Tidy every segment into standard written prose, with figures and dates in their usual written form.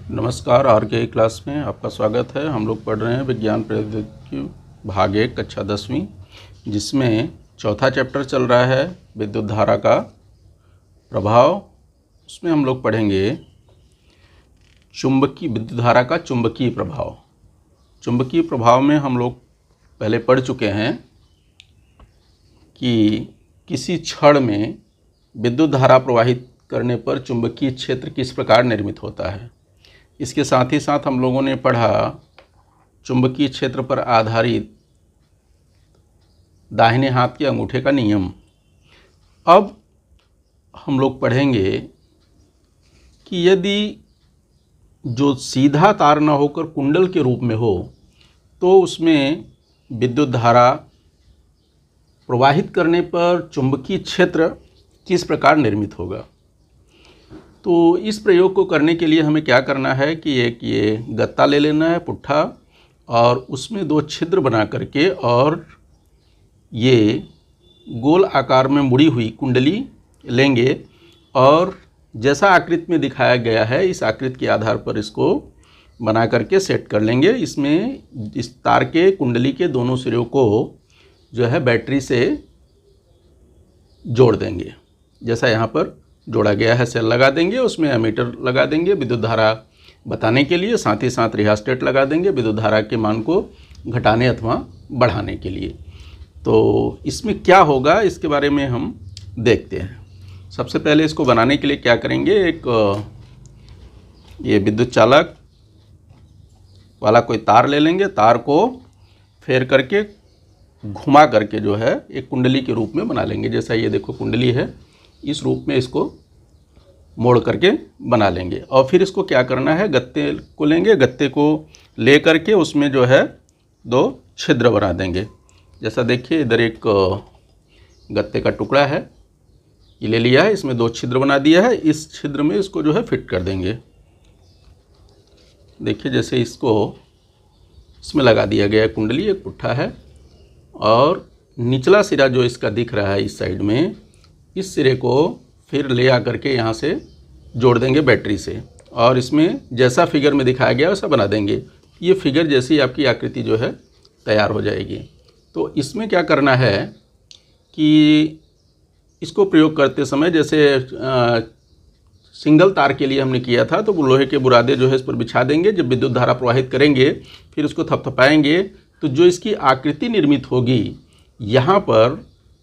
नमस्कार। आर के क्लास में आपका स्वागत है। हम लोग पढ़ रहे हैं विज्ञान प्रौद्योगिकी भाग 1 कक्षा 10वीं, जिसमें चौथा चैप्टर चल रहा है विद्युत धारा का प्रभाव। उसमें हम लोग पढ़ेंगे चुंबकीय विद्युत धारा का चुंबकीय प्रभाव। चुंबकीय प्रभाव में हम लोग पहले पढ़ चुके हैं कि किसी छड़ में विद्युत धारा प्रवाहित करने पर चुंबकीय क्षेत्र किस प्रकार निर्मित होता है। इसके साथ ही साथ हम लोगों ने पढ़ा चुंबकीय क्षेत्र पर आधारित दाहिने हाथ के अंगूठे का नियम। अब हम लोग पढ़ेंगे कि यदि जो सीधा तार न होकर कुंडल के रूप में हो तो उसमें विद्युत धारा प्रवाहित करने पर चुंबकीय क्षेत्र किस प्रकार निर्मित होगा। तो इस प्रयोग को करने के लिए हमें क्या करना है कि एक ये गत्ता ले लेना है, पुट्ठा, और उसमें 2 छिद्र बना करके और ये गोल आकार में मुड़ी हुई कुंडली लेंगे और जैसा आकृति में दिखाया गया है इस आकृति के आधार पर इसको बना करके सेट कर लेंगे। इसमें इस तार के कुंडली के दोनों सिरों को जो है बैटरी से जोड़ देंगे, जैसा यहाँ पर जोड़ा गया है। सेल लगा देंगे, उसमें एमीटर लगा देंगे विद्युत धारा बताने के लिए, साथ ही साथ रिहास्टेट लगा देंगे विद्युत धारा के मान को घटाने अथवा बढ़ाने के लिए। तो इसमें क्या होगा इसके बारे में हम देखते हैं। सबसे पहले इसको बनाने के लिए क्या करेंगे, एक ये विद्युत चालक वाला कोई तार ले लेंगे। तार को फेर करके घुमा करके जो है एक कुंडली के रूप में बना लेंगे। जैसा ये देखो कुंडली है, इस रूप में इसको मोड़ करके बना लेंगे। और फिर इसको क्या करना है, गत्ते को लेंगे, गत्ते को ले करके उसमें जो है 2 छिद्र बना देंगे। जैसा देखिए इधर एक गत्ते का टुकड़ा है, ये ले लिया है, इसमें 2 छिद्र बना दिया है। इस छिद्र में इसको जो है फिट कर देंगे। देखिए जैसे इसको इसमें लगा दिया गया है। कुंडली एक पुट्ठा है और निचला सिरा जो इसका दिख रहा है इस साइड में, इस सिरे को फिर ले आकर के यहाँ से जोड़ देंगे बैटरी से, और इसमें जैसा फिगर में दिखाया गया वैसा बना देंगे। ये फिगर जैसी आपकी आकृति जो है तैयार हो जाएगी। तो इसमें क्या करना है कि इसको प्रयोग करते समय जैसे सिंगल तार के लिए हमने किया था, तो लोहे के बुरादे जो है इस पर बिछा देंगे। जब विद्युत धारा प्रवाहित करेंगे फिर उसको थपथपाएंगे तो जो इसकी आकृति निर्मित होगी यहाँ पर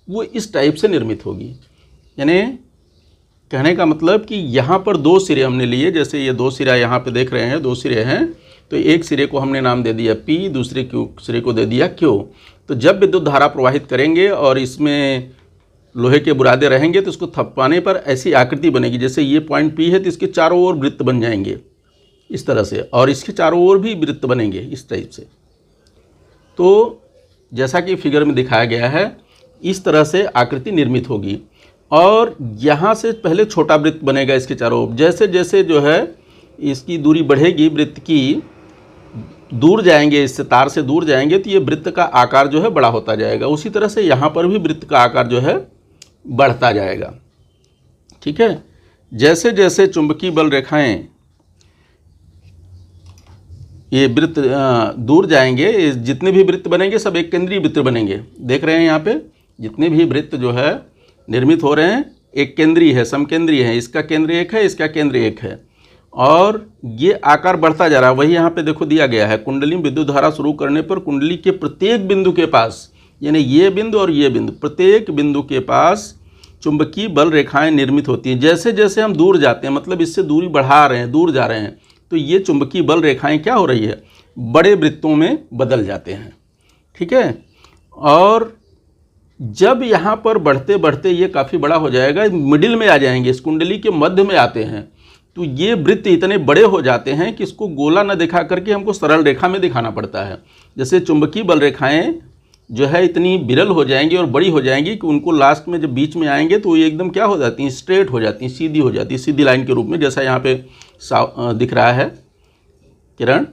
वो इस टाइप से निर्मित होगी। यानी कहने का मतलब कि यहाँ पर 2 सिरे हमने लिए, जैसे ये 2 सिरा यहाँ पे देख रहे हैं, 2 सिरे हैं, तो एक सिरे को हमने नाम दे दिया P, दूसरे सिरे को दे दिया Q। तो जब विद्युत धारा प्रवाहित करेंगे और इसमें लोहे के बुरादे रहेंगे तो इसको थपकाने पर ऐसी आकृति बनेगी। जैसे ये पॉइंट P है तो इसके चारों ओर वृत्त बन जाएंगे इस तरह से, और इसके चारों ओर भी वृत्त बनेंगे इस टाइप से। तो जैसा कि फिगर में दिखाया गया है इस तरह से आकृति निर्मित होगी। और यहाँ से पहले छोटा वृत्त बनेगा इसके चारों ओर। जैसे जैसे जो है इसकी दूरी बढ़ेगी, वृत्त की दूर जाएंगे, इससे तार से दूर जाएंगे तो ये वृत्त का आकार जो है बड़ा होता जाएगा। उसी तरह से यहाँ पर भी वृत्त का आकार जो है बढ़ता जाएगा। ठीक है। जैसे जैसे चुंबकीय बल रेखाएं ये वृत्त दूर जाएंगे, जितने भी वृत्त बनेंगे सब एक केंद्रीय वृत्त बनेंगे। देख रहे हैं यहाँ पे जितने भी वृत्त जो है निर्मित हो रहे हैं एक केंद्रीय है, समकेंद्रीय है। इसका केंद्र एक है, इसका केंद्र एक है, और ये आकार बढ़ता जा रहा है। वही यहाँ पे देखो दिया गया है, कुंडली में विद्युत धारा शुरू करने पर कुंडली के प्रत्येक बिंदु के पास, यानी ये बिंदु और ये बिंदु, प्रत्येक बिंदु के पास चुंबकीय बल रेखाएं निर्मित होती हैं। जैसे जैसे हम दूर जाते हैं, मतलब इससे दूरी बढ़ा रहे हैं, दूर जा रहे हैं, तो ये चुंबकीय बल रेखाएं क्या हो रही है, बड़े वृत्तों में बदल जाते हैं। ठीक है। और जब यहाँ पर बढ़ते बढ़ते ये काफ़ी बड़ा हो जाएगा, मिडिल में आ जाएंगे, इस कुंडली के मध्य में आते हैं, तो ये वृत्त इतने बड़े हो जाते हैं कि इसको गोला न दिखा करके हमको सरल रेखा में दिखाना पड़ता है। जैसे चुंबकीय बल रेखाएं जो है इतनी विरल हो जाएंगी और बड़ी हो जाएंगी कि उनको लास्ट में जब बीच में आएंगे तो ये एकदम क्या हो जाती हैं, स्ट्रेट हो जाती हैं, सीधी हो जाती है, सीधी लाइन के रूप में। जैसा यहाँ पे दिख रहा है किरण,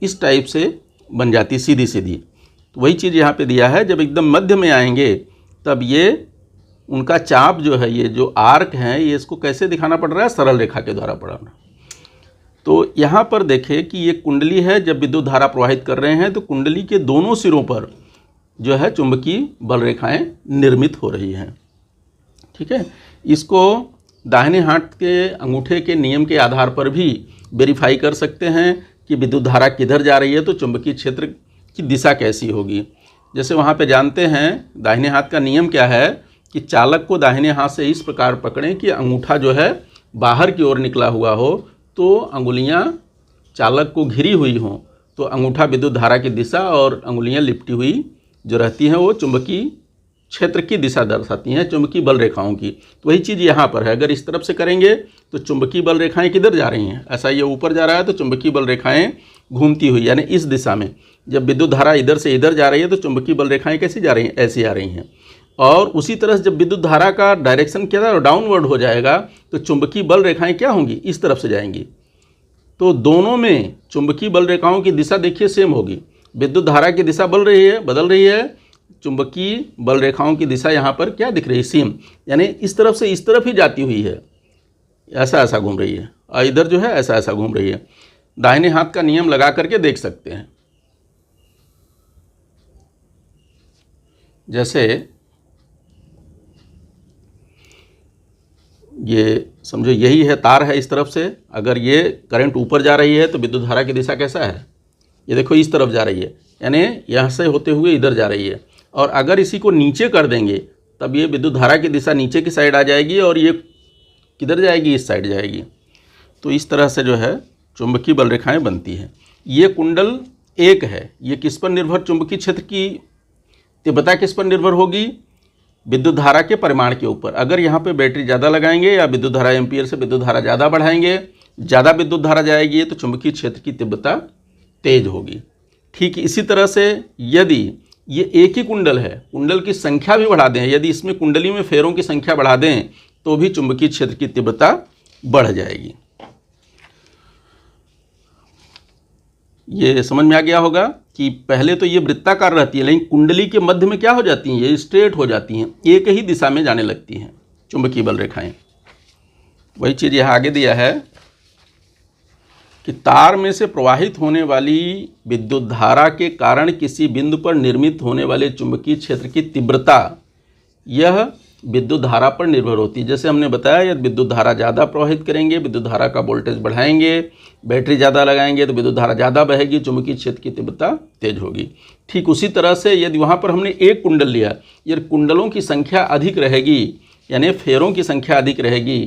इस टाइप से बन जाती सीधी सीधी। तो वही चीज़ यहाँ पे दिया है। जब एकदम मध्य में आएंगे तब ये उनका चाप जो है, ये जो आर्क है, ये इसको कैसे दिखाना पड़ रहा है, सरल रेखा के द्वारा पढ़ाना। तो यहाँ पर देखें कि ये कुंडली है, जब विद्युत धारा प्रवाहित कर रहे हैं तो कुंडली के दोनों सिरों पर जो है चुंबकीय बल रेखाएं निर्मित हो रही हैं। ठीक है, इसको दाहिने हाथ के अंगूठे के नियम के आधार पर भी वेरीफाई कर सकते हैं कि विद्युत धारा किधर जा रही है तो चुंबकीय क्षेत्र की दिशा कैसी होगी। जैसे वहाँ पे जानते हैं दाहिने हाथ का नियम क्या है कि चालक को दाहिने हाथ से इस प्रकार पकड़ें कि अंगूठा जो है बाहर की ओर निकला हुआ हो, तो अंगुलियाँ चालक को घिरी हुई हों तो अंगूठा विद्युत धारा की दिशा और अंगुलियाँ लिपटी हुई जो रहती हैं वो चुंबकीय क्षेत्र की दिशा दर्शाती हैं, चुंबकीय बल रेखाओं की। तो वही चीज़ यहाँ पर है, अगर इस तरफ से करेंगे तो चुंबकीय बल रेखाएं किधर जा रही हैं, ऐसा ये ऊपर जा रहा है तो चुंबकीय बल रेखाएं घूमती हुई यानी इस दिशा में। जब विद्युत धारा इधर से इधर जा रही है तो चुंबकीय बल रेखाएं कैसी जा रही हैं, ऐसी आ रही हैं। और उसी तरह से जब विद्युत धारा का डायरेक्शन क्या है डाउनवर्ड हो जाएगा तो चुंबकीय बल रेखाएं क्या होंगी, इस तरफ से जाएंगी। तो दोनों में चुंबकीय बल रेखाओं की दिशा देखिए सेम होगी। विद्युत धारा की दिशा बदल रही है, चुंबकीय बल रेखाओं की दिशा यहाँ पर क्या दिख रही है, सेम, यानी इस तरफ से इस तरफ ही जाती हुई है, ऐसा ऐसा घूम रही है, और इधर जो है ऐसा ऐसा घूम रही है। दाहिने हाथ का नियम लगा करके देख सकते हैं। जैसे ये समझो यही है तार है, इस तरफ से अगर ये करंट ऊपर जा रही है तो विद्युत धारा की दिशा कैसा है, ये देखो इस तरफ जा रही है, यानी यहाँ से होते हुए इधर जा रही है। और अगर इसी को नीचे कर देंगे तब ये विद्युत धारा की दिशा नीचे की साइड आ जाएगी और ये किधर जाएगी, इस साइड जाएगी। तो इस तरह से जो है चुंबकीय बल रेखाएं बनती हैं। ये कुंडल एक है, ये किस पर निर्भर, चुंबकीय क्षेत्र की तीव्रता किस पर निर्भर होगी, विद्युत धारा के परिमाण के ऊपर। अगर यहाँ पे बैटरी ज़्यादा लगाएंगे या विद्युत धारा एम्पियर से विद्युत धारा ज़्यादा बढ़ाएंगे, ज़्यादा विद्युत धारा जाएगी तो चुंबकीय क्षेत्र की तीव्रता तेज होगी। ठीक इसी तरह से यदि ये एक ही कुंडल है, कुंडल की संख्या भी बढ़ा दें, यदि इसमें कुंडली में फेरों की संख्या बढ़ा दें तो भी चुंबकीय क्षेत्र की तीव्रता बढ़ जाएगी। ये समझ में आ गया होगा कि पहले तो ये वृत्ताकार रहती है, लेकिन कुंडली के मध्य में क्या हो जाती हैं, ये स्ट्रेट हो जाती हैं, एक ही दिशा में जाने लगती हैं चुंबकीय बल रेखाएं। वही चीज़ यहाँ आगे दिया है कि तार में से प्रवाहित होने वाली विद्युत धारा के कारण किसी बिंदु पर निर्मित होने वाले चुंबकीय क्षेत्र की तीव्रता यह विद्युत धारा पर निर्भर होती है। जैसे हमने बताया, यदि विद्युत धारा ज़्यादा प्रवाहित करेंगे, विद्युत धारा का वोल्टेज बढ़ाएंगे, बैटरी ज़्यादा लगाएंगे तो विद्युत धारा ज़्यादा बहेगी, चुंबकीय क्षेत्र की तीव्रता तेज होगी। ठीक उसी तरह से यदि वहाँ पर हमने एक कुंडल लिया, यदि कुंडलों की संख्या अधिक रहेगी यानी फेरों की संख्या अधिक रहेगी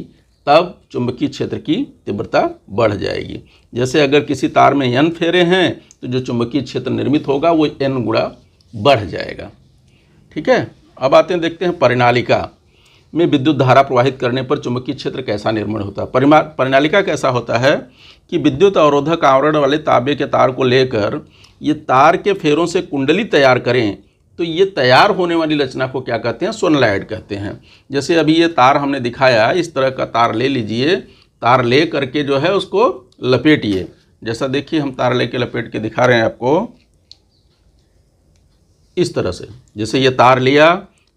तब चुंबकीय क्षेत्र की तीव्रता बढ़ जाएगी। जैसे अगर किसी तार में n फेरे हैं तो जो चुंबकीय क्षेत्र निर्मित होगा वो n गुणा बढ़ जाएगा। ठीक है, अब आते हैं देखते हैं परिनालिका में विद्युत धारा प्रवाहित करने पर चुंबकीय क्षेत्र कैसा निर्माण होता है। परिनालिका कैसा होता है कि विद्युत अवरोधक आवरण वाले तांबे के तार को लेकर ये तार के फेरों से कुंडली तैयार करें तो ये तैयार होने वाली रचना को क्या कहते हैं, सोलेनॉइड कहते हैं। जैसे अभी ये तार हमने दिखाया, इस तरह का तार ले लीजिए, तार ले करके जो है उसको लपेटिए। जैसा देखिए हम तार लेके लपेट के दिखा रहे हैं आपको, इस तरह से। जैसे ये तार लिया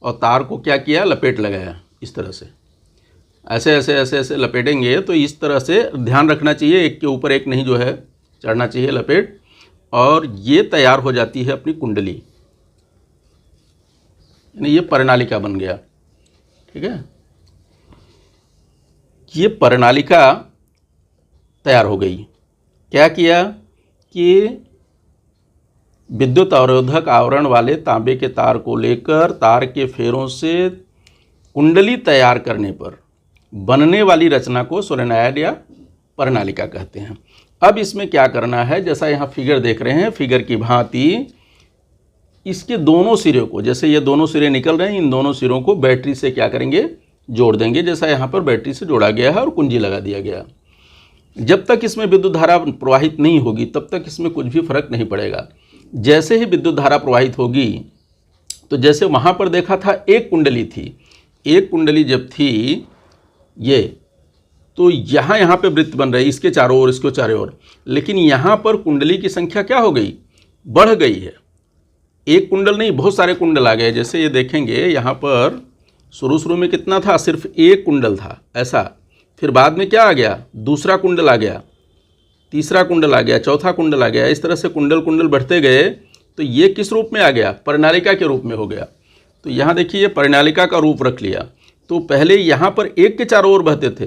और तार को क्या किया, लपेट लगाया इस तरह से, ऐसे ऐसे ऐसे ऐसे लपेटेंगे तो इस तरह से ध्यान रखना चाहिए, एक के ऊपर एक नहीं जो है चढ़ना चाहिए लपेट, और ये तैयार हो जाती है अपनी कुंडली, यानी ये परिनालिका बन गया। ठीक है, ये परिनालिका तैयार हो गई। क्या किया कि विद्युत अवरोधक आवरण वाले तांबे के तार को लेकर तार के फेरों से कुंडली तैयार करने पर बनने वाली रचना को सोलेनॉइड या परिनालिका कहते हैं। अब इसमें क्या करना है, जैसा यहाँ फिगर देख रहे हैं, फिगर की भांति इसके दोनों सिरे को, जैसे ये दोनों सिरे निकल रहे हैं, इन दोनों सिरों को बैटरी से क्या करेंगे, जोड़ देंगे। जैसा यहाँ पर बैटरी से जोड़ा गया है और कुंजी लगा दिया गया। जब तक इसमें विद्युत धारा प्रवाहित नहीं होगी तब तक इसमें कुछ भी फर्क नहीं पड़ेगा। जैसे ही विद्युत धारा प्रवाहित होगी तो जैसे वहाँ पर देखा था एक कुंडली थी, एक कुंडली जब थी ये, तो यहाँ पे वृत्त बन रहे, इसके चारों ओर, इसके चारों ओर, लेकिन यहाँ पर कुंडली की संख्या क्या हो गई, बढ़ गई है। एक कुंडल नहीं, बहुत सारे कुंडल आ गए। जैसे ये देखेंगे यहाँ पर शुरू में कितना था, सिर्फ एक कुंडल था ऐसा, फिर बाद में क्या आ गया, दूसरा कुंडल आ गया, तीसरा कुंडल आ गया, चौथा कुंडल आ गया, इस तरह से कुंडल कुंडल बढ़ते गए तो ये किस रूप में आ गया? परिनालिका के रूप में हो गया। तो यहाँ देखिए ये परिनालिका का रूप रख लिया। तो पहले यहाँ पर एक के चारों ओर बहते थे,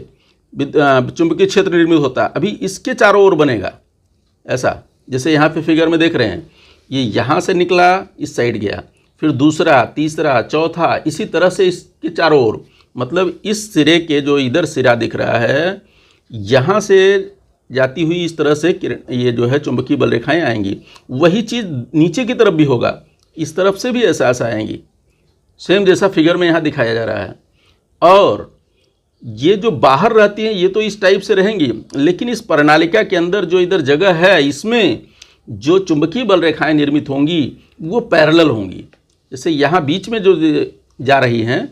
चुंबकीय क्षेत्र निर्मित होता, अभी इसके चारों ओर बनेगा ऐसा। जैसे यहाँ पे फिगर में देख रहे हैं, ये यहाँ से निकला, इस साइड गया, फिर दूसरा, तीसरा, चौथा, इसी तरह से इसके चारों ओर, मतलब इस सिरे के जो इधर सिरा दिख रहा है, यहाँ से जाती हुई इस तरह से ये जो है चुंबकीय बल रेखाएं आएंगी। वही चीज़ नीचे की तरफ भी होगा, इस तरफ से भी ऐसा ऐसा आएंगी, सेम जैसा फिगर में यहाँ दिखाया जा रहा है। और ये जो बाहर रहती हैं ये तो इस टाइप से रहेंगी, लेकिन इस परिनालिका के अंदर जो इधर जगह है, इसमें जो चुंबकीय बल रेखाएं निर्मित होंगी वो पैरेलल होंगी। जैसे यहाँ बीच में जो जा रही हैं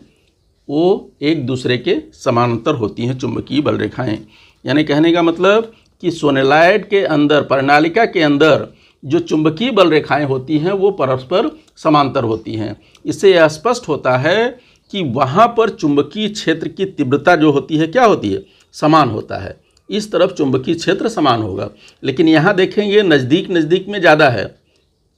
वो एक दूसरे के समानांतर होती हैं चुंबकीय बल रेखाएं। यानी कहने का मतलब कि सोलेनॉइड के अंदर, परिनालिका के अंदर जो चुंबकीय बल रेखाएं होती हैं वो परस्पर समांतर होती हैं। इससे यह स्पष्ट होता है कि वहाँ पर चुंबकीय क्षेत्र की तीव्रता जो होती है क्या होती है? समान होता है। इस तरफ चुंबकीय क्षेत्र समान होगा, लेकिन यहाँ देखेंगे नज़दीक नज़दीक में ज़्यादा है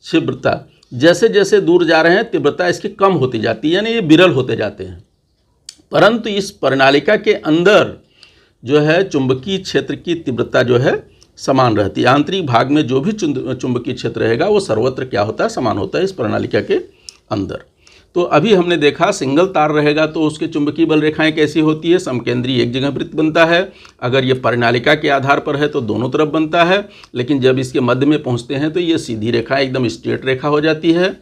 तीव्रता, जैसे जैसे दूर जा रहे हैं तीव्रता इसकी कम होती जाती है, यानी ये विरल होते जाते हैं। परंतु इस परिनालिका के अंदर जो है चुंबकीय क्षेत्र की तीव्रता जो है समान रहती है। आंतरिक भाग में जो भी चुंबकीय क्षेत्र रहेगा वो सर्वत्र क्या होता है? समान होता है इस परिनालिका के अंदर। तो अभी हमने देखा सिंगल तार रहेगा तो उसके चुंबकीय बल रेखाएं कैसी होती है? समकेंद्रीय एक जगह वृत्त बनता है। अगर ये परिनालिका के आधार पर है तो दोनों तरफ बनता है, लेकिन जब इसके मध्य में पहुंचते हैं तो ये सीधी रेखा एकदम स्ट्रेट रेखा हो जाती है।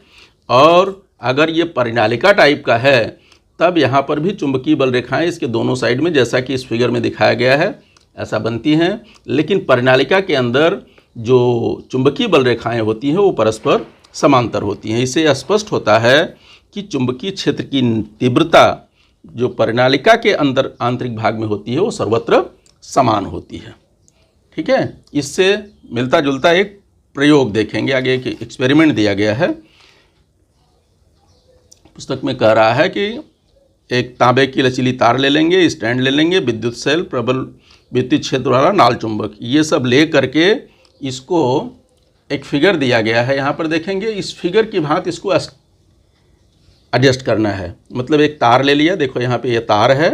और अगर ये परिनालिका टाइप का है तब यहाँ पर भी चुंबकीय बल रेखाएं इसके दोनों साइड में, जैसा कि इस फिगर में दिखाया गया है, ऐसा बनती हैं। लेकिन परिनालिका के अंदर जो चुंबकीय बल रेखाएं होती हैं वो परस्पर समांतर होती हैं। इससे स्पष्ट होता है कि चुंबकीय क्षेत्र की तीव्रता जो परिनालिका के अंदर आंतरिक भाग में होती है वो सर्वत्र समान होती है। ठीक है, इससे मिलता जुलता एक प्रयोग देखेंगे आगे। एक एक्सपेरिमेंट दिया गया है, पुस्तक में कह रहा है कि एक तांबे की लचीली तार ले लेंगे, स्टैंड ले लेंगे, विद्युत सेल, प्रबल विद्युत क्षेत्र वाला नाल चुंबक, ये सब ले करके इसको एक फिगर दिया गया है, यहाँ पर देखेंगे। इस फिगर की भांति इसको एडजस्ट करना है। मतलब एक तार ले लिया, देखो यहाँ पे ये तार है,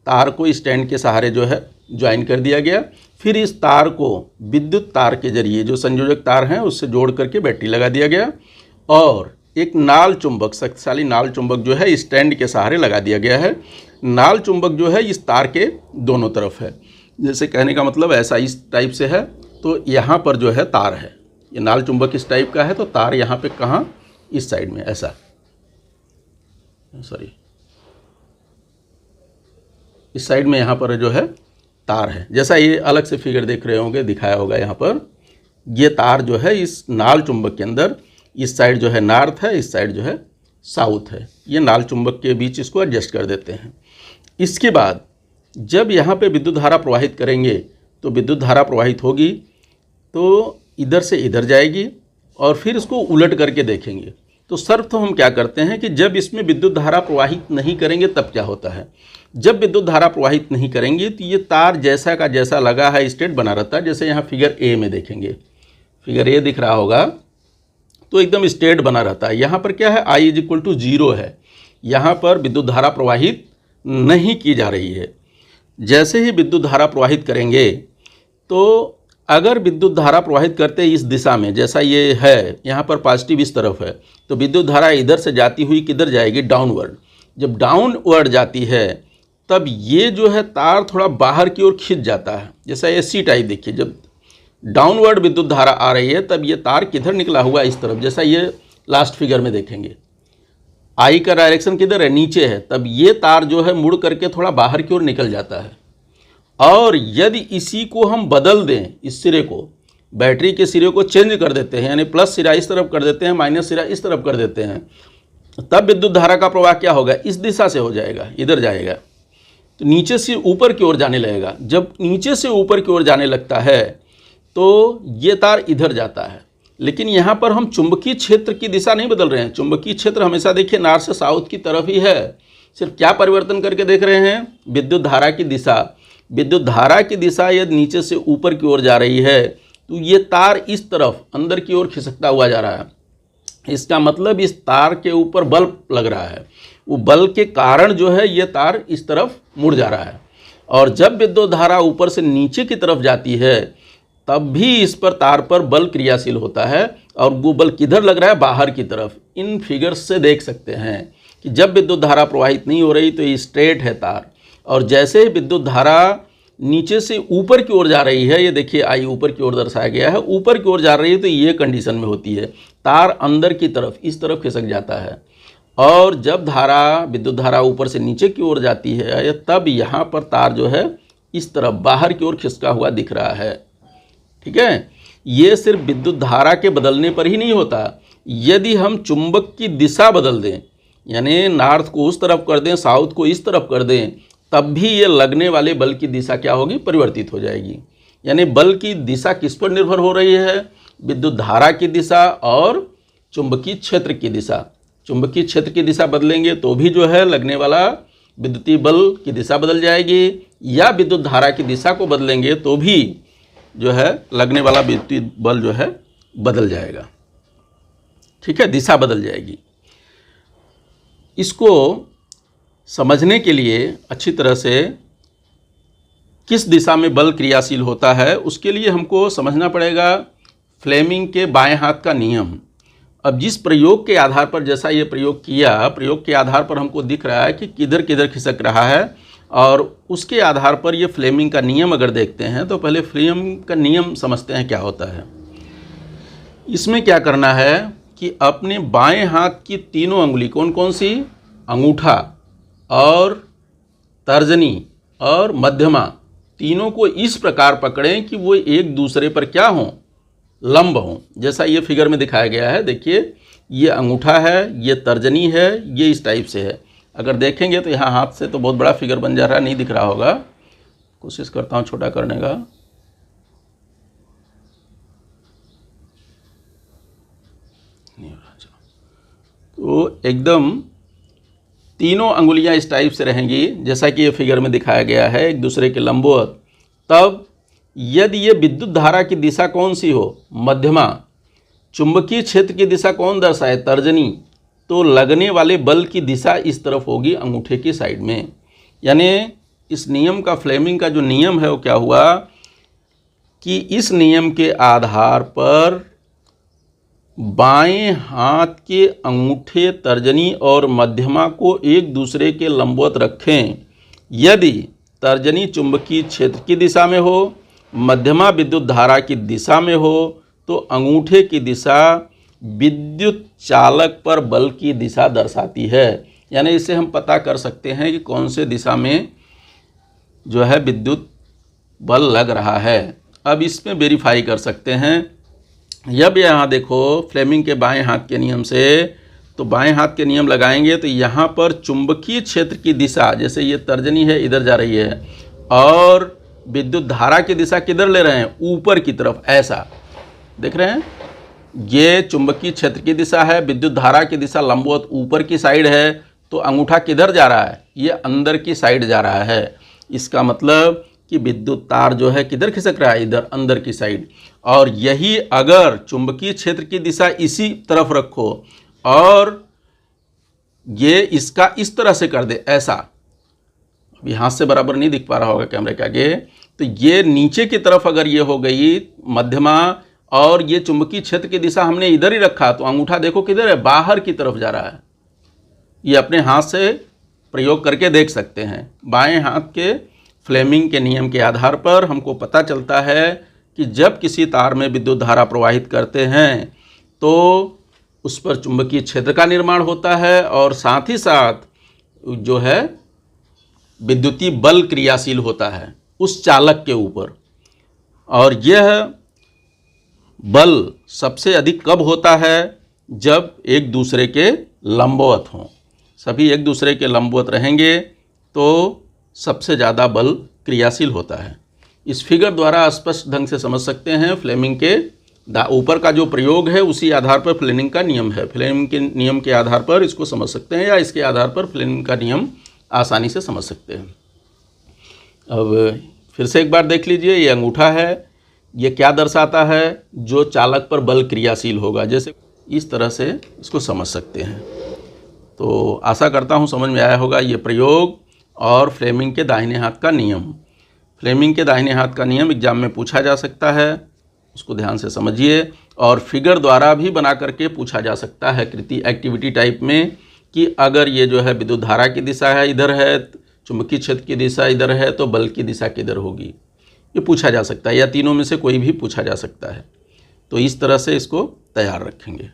तार को स्टैंड के सहारे जो है ज्वाइन कर दिया गया। फिर इस तार को विद्युत तार के जरिए जो संयोजक तार हैं उससे जोड़ करके बैटरी लगा दिया गया, और एक नाल चुंबक, शक्तिशाली नाल चुंबक जो है स्टैंड के सहारे लगा दिया गया है। नाल चुंबक जो है इस तार के दोनों तरफ है। जैसे कहने का मतलब ऐसा इस टाइप से है, तो यहाँ पर जो है तार है, ये नाल चुंबक इस टाइप का है, तो तार यहाँ पे कहाँ? इस साइड में, ऐसा, सॉरी, इस साइड में यहाँ पर जो है तार है। जैसा ये अलग से फिगर देख रहे होंगे, दिखाया होगा यहाँ पर, ये तार जो है इस नाल चुंबक के अंदर, इस साइड जो है नॉर्थ है, इस साइड जो है साउथ है। ये नाल चुंबक के बीच इसको एडजस्ट कर देते हैं। इसके बाद जब यहाँ पे विद्युत धारा प्रवाहित करेंगे तो विद्युत धारा प्रवाहित होगी तो इधर से इधर जाएगी, और फिर इसको उलट करके देखेंगे। तो सर्वप्रथम हम क्या करते हैं कि जब इसमें विद्युत धारा प्रवाहित नहीं करेंगे तब क्या होता है? जब विद्युत धारा प्रवाहित नहीं करेंगे तो ये तार जैसा का जैसा लगा है स्ट्रेट बना रहता है। जैसे यहाँ फिगर ए में देखेंगे, फिगर ए दिख रहा होगा, तो एकदम स्ट्रेट बना रहता है। यहाँ पर क्या है? I = 0 है। यहाँ पर विद्युत धारा प्रवाहित नहीं की जा रही है। जैसे ही विद्युत धारा प्रवाहित करेंगे तो अगर विद्युत धारा प्रवाहित करते इस दिशा में, जैसा ये है यहाँ पर पॉजिटिव इस तरफ है, तो विद्युत धारा इधर से जाती हुई किधर जाएगी? डाउनवर्ड। जब डाउनवर्ड जाती है तब ये जो है तार थोड़ा बाहर की ओर खिंच जाता है। जैसा ये सी टाइप देखिए, जब डाउनवर्ड विद्युत धारा आ रही है तब ये तार किधर निकला हुआ? इस तरफ। जैसा ये लास्ट फिगर में देखेंगे, आई का डायरेक्शन किधर है? नीचे है। तब ये तार जो है मुड़ करके थोड़ा बाहर की ओर निकल जाता है। और यदि इसी को हम बदल दें, इस सिरे को, बैटरी के सिरे को चेंज कर देते हैं, यानी प्लस सिरा इस तरफ कर देते हैं, माइनस सिरा इस तरफ कर देते हैं, तब विद्युत धारा का प्रवाह क्या होगा? इस दिशा से हो जाएगा, इधर जाएगा, तो नीचे से ऊपर की ओर जाने लगेगा। जब नीचे से ऊपर की ओर जाने लगता है तो ये तार इधर जाता है। लेकिन यहाँ पर हम चुंबकीय क्षेत्र की दिशा नहीं बदल रहे हैं। चुंबकीय क्षेत्र हमेशा देखिए नॉर्थ से साउथ की तरफ ही है। सिर्फ क्या परिवर्तन करके देख रहे हैं? विद्युत धारा की दिशा। विद्युत धारा की दिशा यदि नीचे से ऊपर की ओर जा रही है तो ये तार इस तरफ अंदर की ओर खिसकता हुआ जा रहा है। इसका मतलब इस तार के ऊपर बल लग रहा है, वो बल के कारण जो है ये तार इस तरफ मुड़ जा रहा है। और जब विद्युत धारा ऊपर से नीचे की तरफ जाती है तब भी इस पर तार पर बल क्रियाशील होता है, और वो बल किधर लग रहा है, बाहर की तरफ। इन फिगर्स से देख सकते हैं कि जब विद्युत धारा प्रवाहित नहीं हो रही तो ये स्ट्रेट है तार, और जैसे ही विद्युत धारा नीचे से ऊपर की ओर जा रही है, ये देखिए आई ऊपर की ओर दर्शाया गया है, ऊपर की ओर जा रही है तो ये कंडीशन में होती है, तार अंदर की तरफ इस तरफ खिसक जाता है। और जब विद्युत धारा ऊपर से नीचे की ओर जाती है तब यहाँ पर तार जो है इस तरफ बाहर की ओर खिसका हुआ दिख रहा है। ठीक है, ये सिर्फ विद्युत धारा के बदलने पर ही नहीं होता, यदि हम चुंबक की दिशा बदल दें, यानी नॉर्थ को उस तरफ कर दें, साउथ को इस तरफ कर दें, तब भी ये लगने वाले बल की दिशा क्या होगी, परिवर्तित हो जाएगी। यानी बल की दिशा किस पर निर्भर हो रही है, विद्युत धारा की दिशा और चुंबकीय क्षेत्र की दिशा। चुंबकीय क्षेत्र की दिशा बदलेंगे तो भी जो है लगने वाला विद्युतीय बल की दिशा बदल जाएगी, या विद्युत धारा की दिशा को बदलेंगे तो भी जो है लगने वाला विद्युतीय बल जो है बदल जाएगा। ठीक है, दिशा बदल जाएगी। इसको समझने के लिए अच्छी तरह से किस दिशा में बल क्रियाशील होता है उसके लिए हमको समझना पड़ेगा फ्लेमिंग के बाएं हाथ का नियम। अब जिस प्रयोग के आधार पर, जैसा ये प्रयोग किया, प्रयोग के आधार पर हमको दिख रहा है कि किधर किधर खिसक रहा है, और उसके आधार पर ये फ्लेमिंग का नियम अगर देखते हैं तो पहले फ्लेमिंग का नियम समझते हैं क्या होता है। इसमें क्या करना है कि अपने बाएं हाथ की तीनों अंगुली, कौन कौन सी, अंगूठा और तर्जनी और मध्यमा, तीनों को इस प्रकार पकड़ें कि वो एक दूसरे पर क्या हों, लंब हों। जैसा ये फिगर में दिखाया गया है, देखिए ये अंगूठा है, ये तर्जनी है, ये इस टाइप से है। अगर देखेंगे तो यहाँ हाथ से तो बहुत बड़ा फिगर बन जा रहा है, नहीं दिख रहा होगा, कोशिश करता हूँ छोटा करने का। तो एकदम तीनों अंगुलियां इस टाइप से रहेंगी जैसा कि ये फिगर में दिखाया गया है, एक दूसरे के लंबवत। तब यदि ये विद्युत धारा की दिशा कौन सी हो, मध्यमा, चुंबकीय क्षेत्र की दिशा कौन दर्शाए, तर्जनी, तो लगने वाले बल की दिशा इस तरफ होगी, अंगूठे की साइड में। यानी इस नियम का, फ्लेमिंग का जो नियम है वो क्या हुआ कि इस नियम के आधार पर बाएं हाथ के अंगूठे, तर्जनी और मध्यमा को एक दूसरे के लंबवत रखें। यदि तर्जनी चुंबकीय क्षेत्र की दिशा में हो, मध्यमा विद्युत धारा की दिशा में हो, तो अंगूठे की दिशा विद्युत चालक पर बल की दिशा दर्शाती है। यानी इससे हम पता कर सकते हैं कि कौन से दिशा में जो है विद्युत बल लग रहा है। अब इसमें वेरीफाई कर सकते हैं। जब यहाँ देखो फ्लेमिंग के बाएं हाथ के नियम से, तो बाएं हाथ के नियम लगाएंगे तो यहाँ पर चुंबकीय क्षेत्र की दिशा, जैसे ये तर्जनी है इधर जा रही है, और विद्युत धारा की दिशा किधर ले रहे हैं, ऊपर की तरफ, ऐसा देख रहे हैं। ये चुंबकीय क्षेत्र की दिशा है, विद्युत धारा की दिशा लंबवत ऊपर की साइड है, तो अंगूठा किधर जा रहा है, ये अंदर की साइड जा रहा है। इसका मतलब कि विद्युत तार जो है किधर खिसक रहा है, इधर अंदर की साइड। और यही अगर चुंबकीय क्षेत्र की दिशा इसी तरफ रखो और ये इसका इस तरह से कर दे, ऐसा, अभी हाथ से बराबर नहीं दिख पा रहा होगा कैमरे के आगे, तो ये नीचे की तरफ अगर ये हो गई मध्यमा, और ये चुंबकीय क्षेत्र की दिशा हमने इधर ही रखा, तो अंगूठा देखो किधर है, बाहर की तरफ जा रहा है। ये अपने हाथ से प्रयोग करके देख सकते हैं। बाएं हाथ के फ्लेमिंग के नियम के आधार पर हमको पता चलता है कि जब किसी तार में विद्युत धारा प्रवाहित करते हैं तो उस पर चुंबकीय क्षेत्र का निर्माण होता है, और साथ ही साथ जो है विद्युतीय बल क्रियाशील होता है उस चालक के ऊपर। और यह बल सबसे अधिक कब होता है, जब एक दूसरे के लंबवत हों। सभी एक दूसरे के लंबवत रहेंगे तो सबसे ज़्यादा बल क्रियाशील होता है। इस फिगर द्वारा स्पष्ट ढंग से समझ सकते हैं फ्लेमिंग के ऊपर का जो प्रयोग है उसी आधार पर फ्लेमिंग का नियम है। फ्लेमिंग के नियम के आधार पर इसको समझ सकते हैं, या इसके आधार पर फ्लेमिंग का नियम आसानी से समझ सकते हैं। अब फिर से एक बार देख लीजिए, ये अंगूठा है, ये क्या दर्शाता है? जो चालक पर बल क्रियाशील होगा। जैसे इस तरह से इसको समझ सकते हैं। तो आशा करता हूँ समझ में आया होगा ये प्रयोग और फ्लेमिंग के दाहिने हाथ का नियम। फ्लेमिंग के दाहिने हाथ का नियम एग्जाम में पूछा जा सकता है, उसको ध्यान से समझिए। और फिगर द्वारा भी बना करके पूछा जा सकता है कृति एक्टिविटी टाइप में, कि अगर ये जो है विद्युत धारा की दिशा है इधर है, चुंबकीय क्षेत्र की दिशा इधर है, तो बल की दिशा किधर होगी, ये पूछा जा सकता है, या तीनों में से कोई भी पूछा जा सकता है। तो इस तरह से इसको तैयार रखेंगे।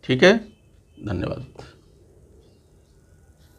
ठीक है, धन्यवाद।